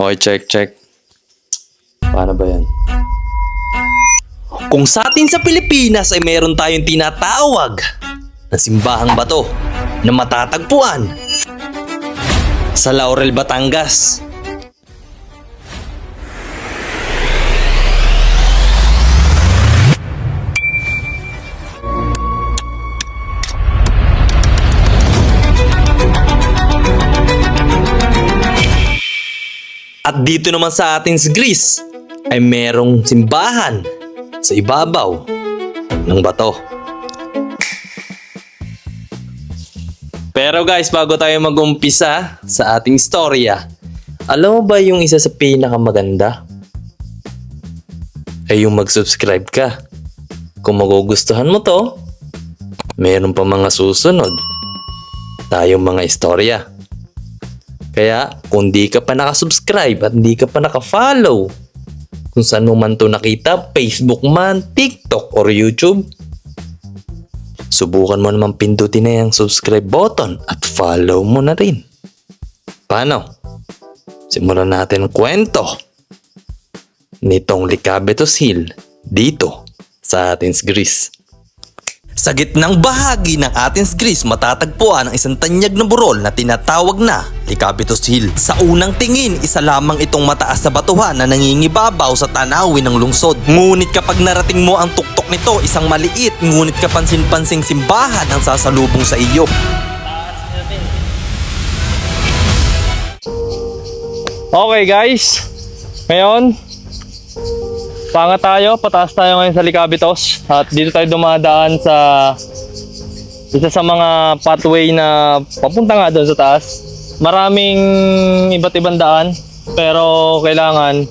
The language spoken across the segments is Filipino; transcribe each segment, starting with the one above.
Okay, check. Paano ba yan? Kung sa atin sa Pilipinas ay meron tayong tinatawag na simbahang bato na matatagpuan sa Laurel, Batangas. At dito naman sa atin sa Greece ay merong simbahan sa ibabaw ng bato. Pero guys, bago tayo mag-umpisa sa ating storya, alam mo ba yung isa sa pinakamaganda? Ay yung mag-subscribe ka. Kung magugustuhan mo to, meron pa mga susunod tayong mga istorya. Kaya kung di ka pa nakasubscribe at di ka pa nakafollow kung saan mo man to nakita, Facebook man, TikTok or YouTube, subukan mo naman pindutin na yung subscribe button at follow mo na rin. Paano? Simulan natin ang kwento nitong Lycabettus Hill dito sa Athens, Greece. Sa gitnang bahagi ng Athens, Greece, matatagpuan ang isang tanyag na burol na tinatawag na Lycabettus Hill. Sa unang tingin, isa lamang itong mataas na batuhan na nangingibabaw sa tanawin ng lungsod. Ngunit kapag narating mo ang tuktok nito, isang maliit ngunit kapansin-pansing simbahan ang sasalubong sa iyo. Okay guys, ngayon paangat tayo, pataas tayo ngayon sa Lycabettus at dito tayo dumadaan sa isa sa mga pathway na papunta nga doon sa taas. Maraming iba't ibang daan pero kailangan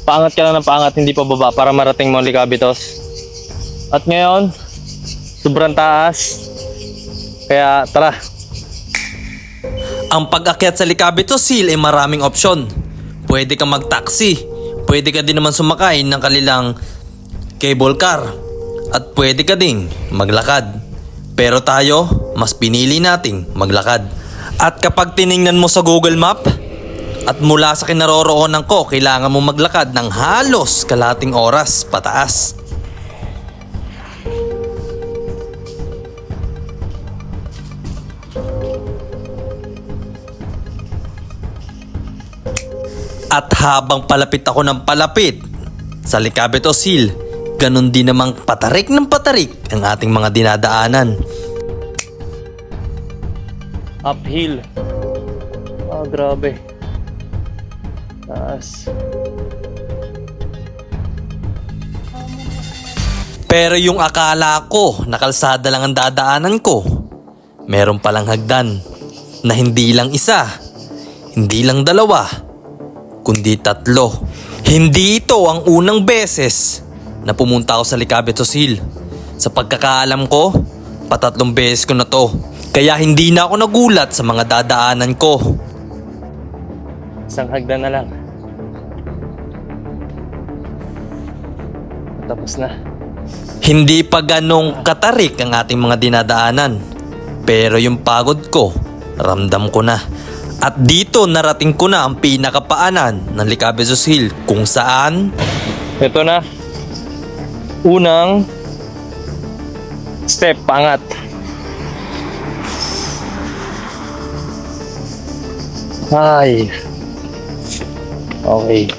paangat ka lang ng paangat, hindi pa baba para marating mo ang Lycabettus. At ngayon, sobrang taas, kaya tara. Ang pag-akyat sa Lycabettus Hill ay maraming opsyon. Pwede kang mag-taxi. Pwede ka din naman sumakay ng kanilang cable car at pwede ka ding maglakad. Pero tayo, mas pinili nating maglakad. At kapag tiningnan mo sa Google Map at mula sa kinaroroonan ko, kailangan mo maglakad ng halos kalating oras pataas. At habang palapit ako ng palapit sa Lycabettus Hill, ganun din namang patarik ng patarik ang ating mga dinadaanan. Uphill. Grabe. Taas. Pero yung akala ko na kalsada lang ang dadaanan ko, meron palang hagdan na hindi lang isa, hindi lang dalawa, kundi 3. Hindi ito ang unang beses na pumunta ako sa Lycabettus Hill. Sa pagkakaalam ko, 3 beses ko na to. Kaya hindi na ako nagulat sa mga dadaanan ko. Isang hagdan na lang. Tapos na. Hindi pa ganong katarik ang ating mga dinadaanan. Pero yung pagod ko, ramdam ko na. At dito narating ko na ang pinakapaanan ng Lycabettus Hill kung saan Ito na. Unang step, pangat. Ay. Okay.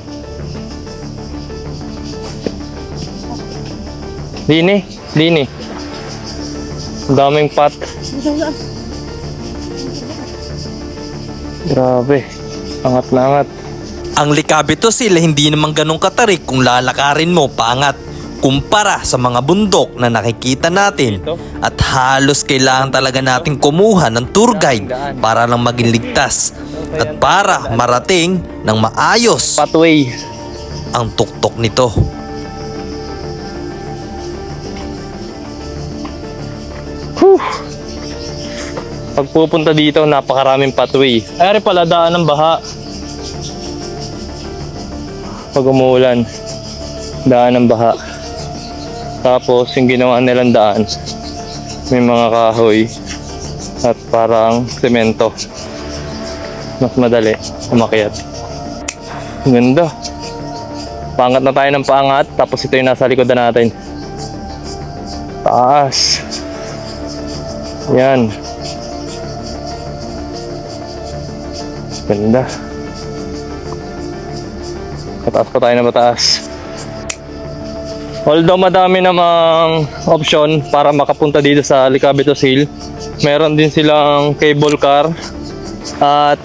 Dini. Ang daming pat. Grabe. Angat na angat. ang Lycabettus Hill hindi naman ganong katarik kung lalakarin mo paangat kumpara sa mga bundok na nakikita natin at halos kailangan talaga natin kumuha ng tour guide para lang maging ligtas at para marating ng maayos Pathway. ang tuktok nito. Whew. Pag pupunta dito, napakaraming pathway. Ay, pala daan ng baha. Pag umuulan, daan ng baha. Tapos yung ginawa nilang daan, may mga kahoy at parang semento. Mas madali umakyat. Ganda. Paangat na tayo ng paangat. Tapos ito yung nasa likod na natin. Taas. Yan. Ganda. Mataas pa tayo na mataas. Although madami namang option para makapunta dito sa Licabetos Hill, meron din silang cable car at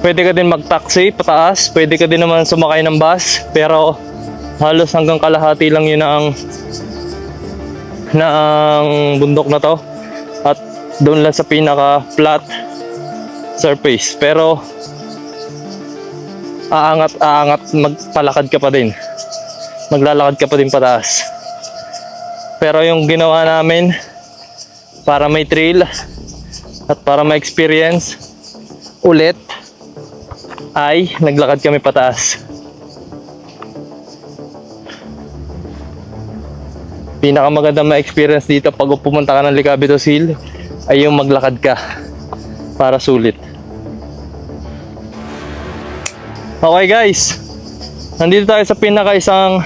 pwede ka din mag-taxi pataas, pwede ka din naman sumakay ng bus, pero halos hanggang kalahati lang yun ang bundok na to at doon lang sa pinaka flat surface, pero aangat magpalakad ka pa din, maglalakad ka pa din pataas. Pero yung ginawa namin para may thrill at para may experience ulit ay naglakad kami pataas. Pinakamagandang ma-experience dito pag pumunta ka ng Licabetos Hill ay yung maglakad ka para sulit. Okay guys, nandito tayo sa isang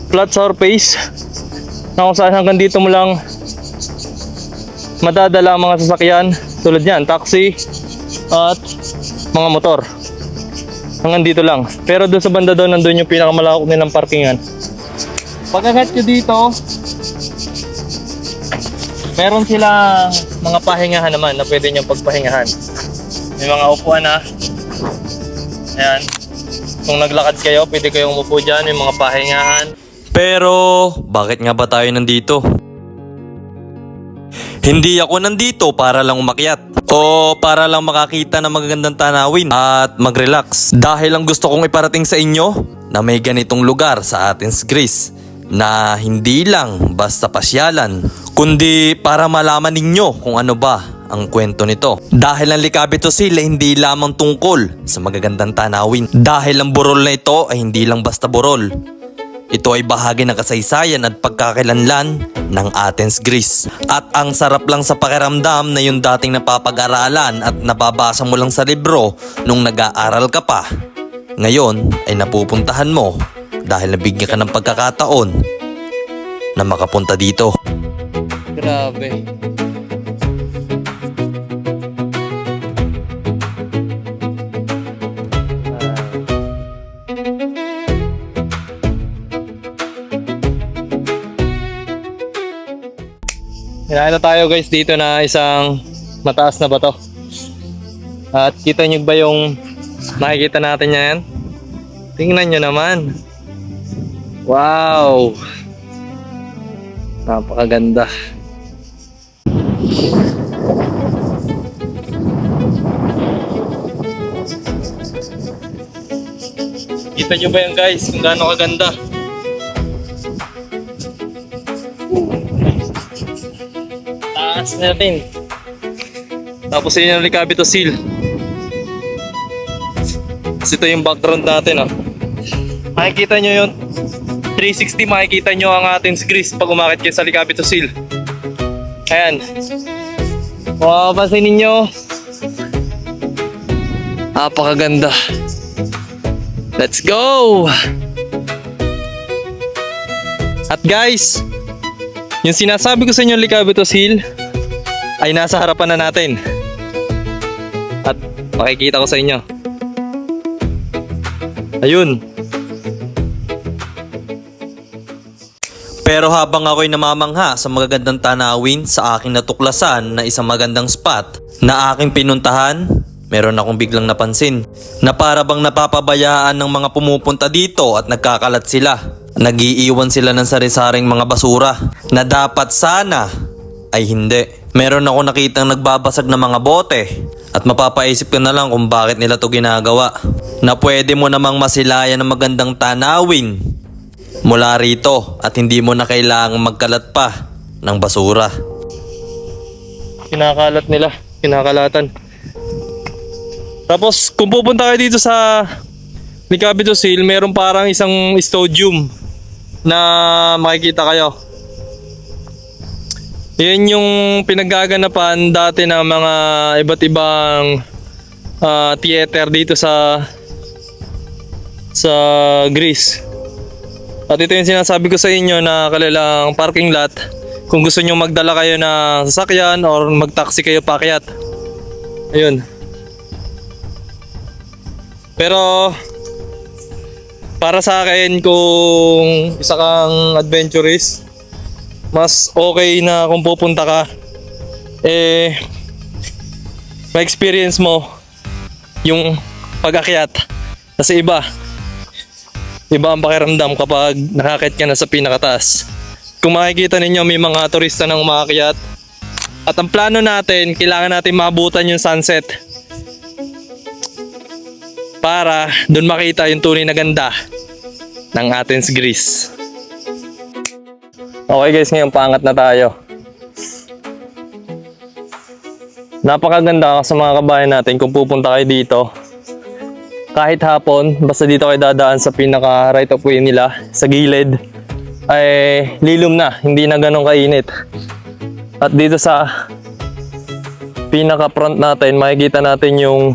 flat surface na kung saan hanggang dito mo lang madadala ang mga sasakyan tulad yan, taxi at mga motor. Hanggang dito lang. Pero doon sa banda doon, nandun yung pinakamalawak nilang parkingan. Pag-angat nyo dito, meron silang mga pahingahan naman na pwede nyo pagpahingahan. May mga upuan na. Ayan. Kung naglakad kayo, pwede kayong umupo dyan. May mga pahingahan. Pero, bakit nga ba tayo nandito? Hindi ako nandito para lang umakyat o para lang makakita ng magagandang tanawin at mag-relax. Dahil ang gusto kong iparating sa inyo na may ganitong lugar sa Athens, Greece na hindi lang basta pasyalan, kundi para malaman ninyo kung ano ba ang kwento nito. Dahil ang Licabetos Hill ay hindi lamang tungkol sa magagandang tanawin. Dahil ang burol na ito ay hindi lang basta burol. Ito ay bahagi ng kasaysayan at pagkakakilanlan ng Athens, Greece. At ang sarap lang sa pakiramdam na yung dating napapag-aralan at nababasa mo lang sa libro nung nag-aaral ka pa, ngayon ay napupuntahan mo dahil nabigyan ka ng pagkakataon na makapunta dito. Grabe. Kinain na tayo guys dito na isang mataas na bato. At kita nyo ba yung nakikita natin yan? Tingnan nyo naman. Wow! Napakaganda. Kita nyo ba yan guys kung gaano kaganda? Taas natin. Tapos yun yung Licabetos Hill. Tapos ito yung background natin oh. Makikita nyo yun. 360 makikita nyo ang Athens, Greece pag umakit kayo sa Licabetos Hill. Ayan. Mapapansin ninyo. Napakaganda. Let's go! At guys, yung sinasabi ko sa inyo Licabetos Hill ay nasa harapan na natin. At makikita ko sa inyo. Ayun. Pero habang ako'y namamangha sa magagandang tanawin sa aking natuklasan na isang magandang spot na aking pinuntahan, meron akong biglang napansin na para bang napapabayaan ng mga pumupunta dito at nagkakalat sila. Nag-iiwan sila ng sari-saring mga basura na dapat sana ay hindi. Meron ako nakitang nagbabasag ng mga bote at mapapaisip ka na lang kung bakit nila to ginagawa. Na pwede mo namang masilayan ng magandang tanawin mula rito at hindi mo na kailangang magkalat pa ng basura. Kinakalat nila. Kinakalatan. Tapos kung pupunta kayo dito sa Licabetos Hill, meron parang isang stadium na makikita kayo. Yan yung pinaggaganapan dati ng mga iba't ibang theater dito sa sa Greece. At ito yung sinasabi ko sa inyo na kanilang parking lot. Kung gusto nyo magdala kayo ng sasakyan or mag-taxi kayo paakyat. Ayun. Pero para sa akin, kung isa kang adventurist, mas okay na kung pupunta ka, ma-experience mo yung pag-akyat. Kasi iba ang pakiramdam kapag nakakit ka na sa pinakataas. Kung makikita ninyo, may mga turista nang umaakyat. At ang plano natin, kailangan natin maabutan yung sunset para doon makita yung tunay na ganda ng Athens, Greece. Okay guys, ngayon paangat na tayo. Napakaganda sa mga kabayan natin kung pupunta kayo dito. Kahit hapon, basta dito kayo dadaan sa pinaka right of way nila, sa gilid, ay lilom na, hindi na ganun kainit. At dito sa pinaka front natin, makikita natin yung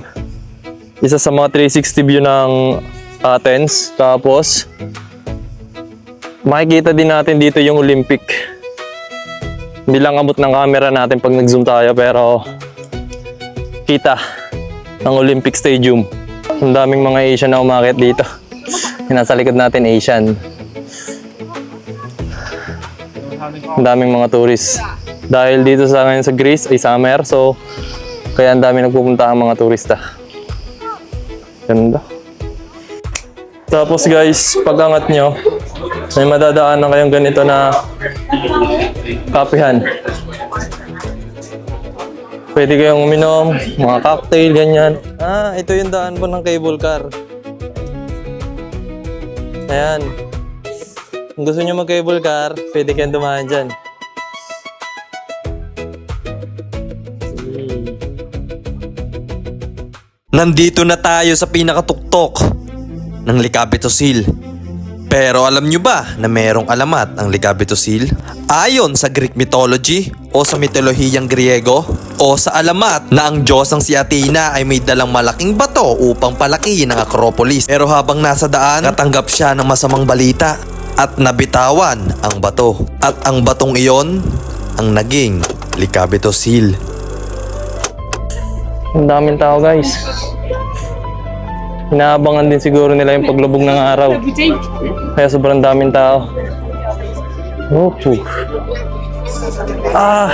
isa sa mga 360 view ng Athens. Tapos makikita din natin dito yung Olympic. Hindi lang abot ng camera natin pag nag-zoom tayo, pero kita ang Olympic Stadium. Ang daming mga Asian na umakyat dito. Yung nasa likod natin Asian. Ang daming mga tourists. Dahil dito sa ngayon sa Greece ay summer, so kaya ang dami nagpupunta ang mga turista. Ganda. Tapos guys, pag angat nyo, may madadaanan kayong ganito na kapihan. Pwede kayong uminom, mga cocktail, ganyan. Ah, ito yung daan po ng cable car. Ayan. Kung gusto nyo mag-cable car, pwede kayong dumaan dyan. Nandito na tayo sa pinakatuktok ng Lycabettus Hill. Pero alam nyo ba na merong alamat ang Lycabettus Hill? Ayon sa Greek mythology o sa mitolohiyang Griego o sa alamat na ang Diyosang si Athena ay may dalang malaking bato upang palakihin ang Acropolis. Pero habang nasa daan, natanggap siya ng masamang balita at nabitawan ang bato. At ang batong iyon ang naging Lycabettus Hill. Ang daming tao guys. Inaabangan din siguro nila yung paglubog ng araw. Kaya sobrang daming tao. Opo. Ah!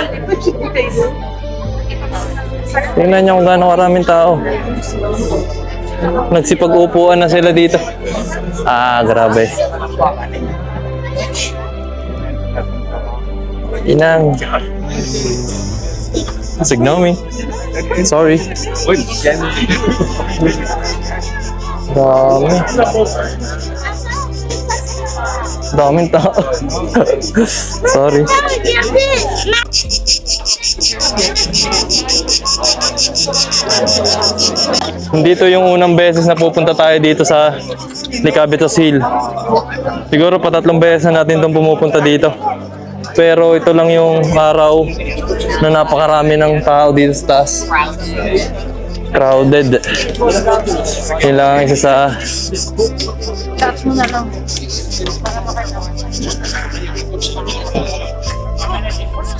Tingnan niyo kung gaano karaming tao. Nagsipag-upuan na sila dito. Ah, grabe. Inang. Signal me. Sorry. Dami. Daming tao. Sorry. Dito yung unang beses na pupunta tayo dito sa Lycabettus Hill. Siguro pa 3 beses na natin itong pumupunta dito. Pero ito lang yung araw na napakarami ng tao dito sa taas. Crowded. Yun lang isa sa...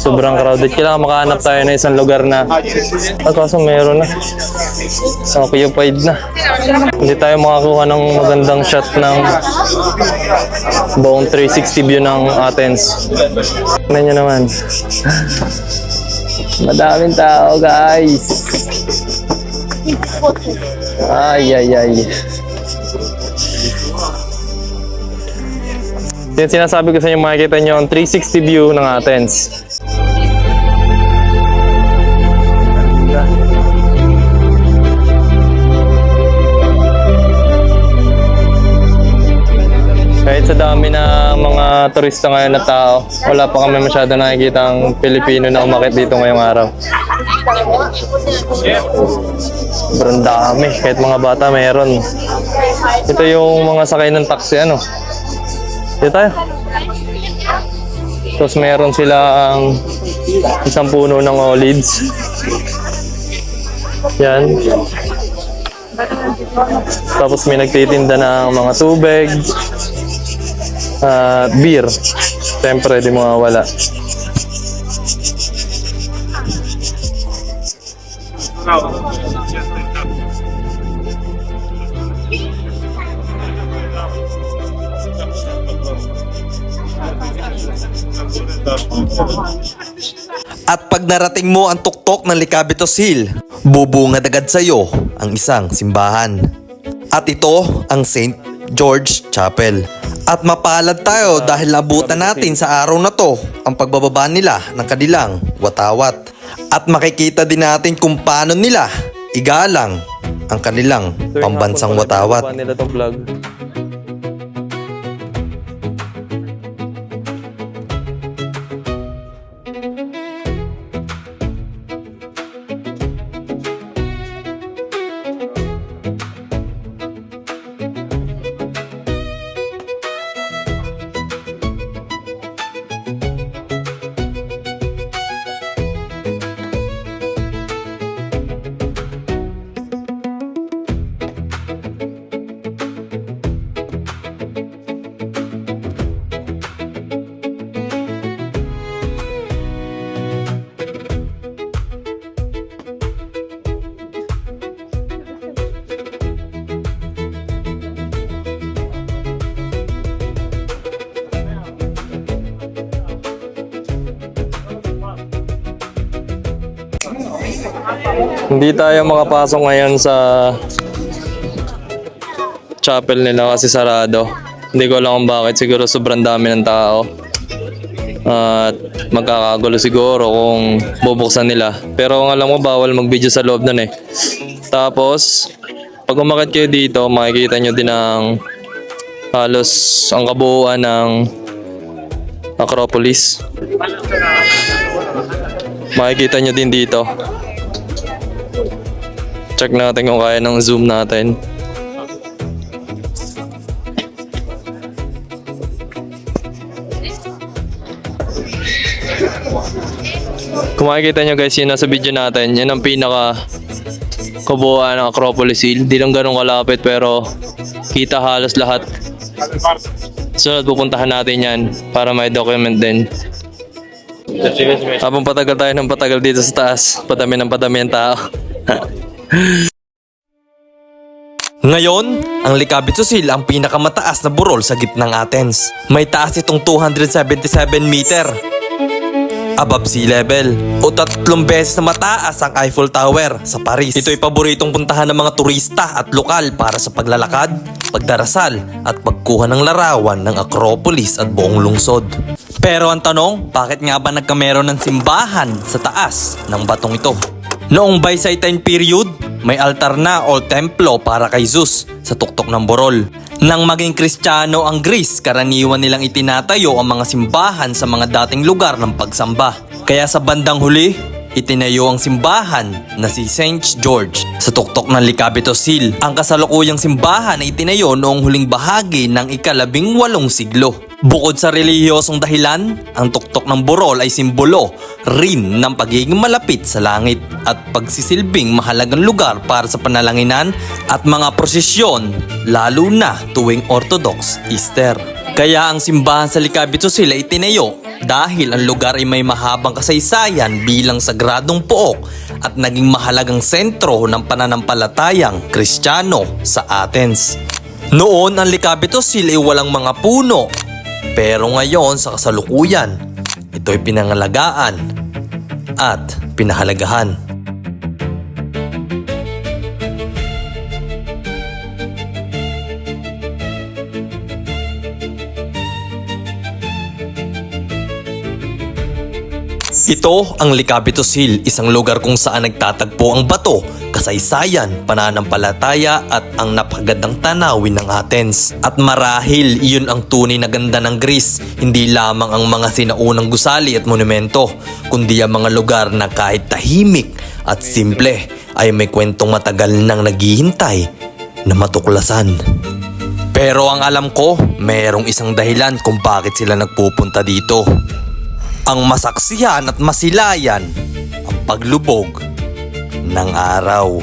Sobrang crowded. Kailangan makahanap tayo na isang lugar na... kaso meron na. Occupied na. Hindi tayo makakuha ng magandang shot ng buong 360 view ng Athens. Tignan nyo naman. Madaming tao guys. Ay, ay, ay. Yung sinasabi ko sa inyo, makikita nyo ang 360 view ng Athens. Kahit sa dami ng mga turista ngayon na tao, wala pa kami masyado nakikita ang Pilipino na umakit dito ngayong araw. Sobrang dami, kahit mga bata mayroon. Ito yung mga sakay ng taxi, ano. Dito tayo. Tapos meron silang isang puno ng olives. Yan. Tapos may nagtitinda ng mga tubig, beer. Siyempre, di mawawala. At pag narating mo ang tuktok ng Licabetos Hill, bubungad agad sa'yo ang isang simbahan. At ito ang St. George Chapel. At mapalad tayo dahil nabutan natin sa araw na to ang pagbababa nila ng kanilang watawat. At makikita din natin kung paano nila igalang ang kanilang pambansang watawat. Nila tong vlog. Hindi tayo makapasok ngayon sa chapel nila kasi sarado. Hindi ko alam kung bakit. Siguro sobrang dami ng tao. At magkakagulo siguro kung bubuksan nila. Pero ang alam mo, bawal mag-video sa loob nun eh. Tapos, pag umakit kayo dito, makikita nyo din ang halos ang kabuuan ng Acropolis. Makikita nyo din dito. Check natin kung kaya ng zoom natin. Kung makikita nyo guys, yun nasa video natin. Yan ang pinaka kabuuan ng Acropolis Hill. Di lang ganun kalapit pero kita halos lahat. Sunod pupuntahan natin yan para may document din. Habang patagal tayo ng patagal dito sa taas, padami ng padami ang tao. Ngayon, ang Licabetos Hill ang pinakamataas na burol sa gitnang Athens. May taas itong 277 meter above sea level o 3 beses na mataas ang Eiffel Tower sa Paris. Ito'y paboritong puntahan ng mga turista at lokal para sa paglalakad, pagdarasal at pagkuha ng larawan ng Acropolis at buong lungsod. Pero ang tanong, bakit nga ba nagkameron ng simbahan sa taas ng batong ito? Noong Byzantine period, may altar na o templo para kay Zeus sa tuktok ng burol. Nang maging Kristiyano ang Greece, karaniwan nilang itinatayo ang mga simbahan sa mga dating lugar ng pagsamba. Kaya sa bandang huli, itinayo ang simbahan na si St. George sa tuktok ng Licabetos Hill. Ang kasalukuyang simbahan ay itinayo noong huling bahagi ng ika-18 siglo. Bukod sa relihiyosong dahilan, ang tuktok ng burol ay simbolo rin ng pagiging malapit sa langit at pagsisilbing mahalagang lugar para sa panalanginan at mga prosesyon, lalo na tuwing Orthodox Easter. Kaya ang simbahan sa Licabetos Hill ay itinayo dahil ang lugar ay may mahabang kasaysayan bilang sagradong pook at naging mahalagang sentro ng pananampalatayang Kristiyano sa Athens. Noon ang Licabetos Hill ay walang mga puno. Pero ngayon sa kasalukuyan, ito'y pinangalagaan at pinahalagahan. Ito ang Licabetos Hill, isang lugar kung saan nagtatagpo ang bato, kasaysayan, pananampalataya at ang napakagandang tanawin ng Athens. At marahil iyon ang tunay na ganda ng Greece, hindi lamang ang mga sinaunang gusali at monumento, kundi ang mga lugar na kahit tahimik at simple ay may kwentong matagal nang naghihintay na matuklasan. Pero ang alam ko, mayroong isang dahilan kung bakit sila nagpupunta dito. Ang masaksihan at masilayan ang paglubog ng araw.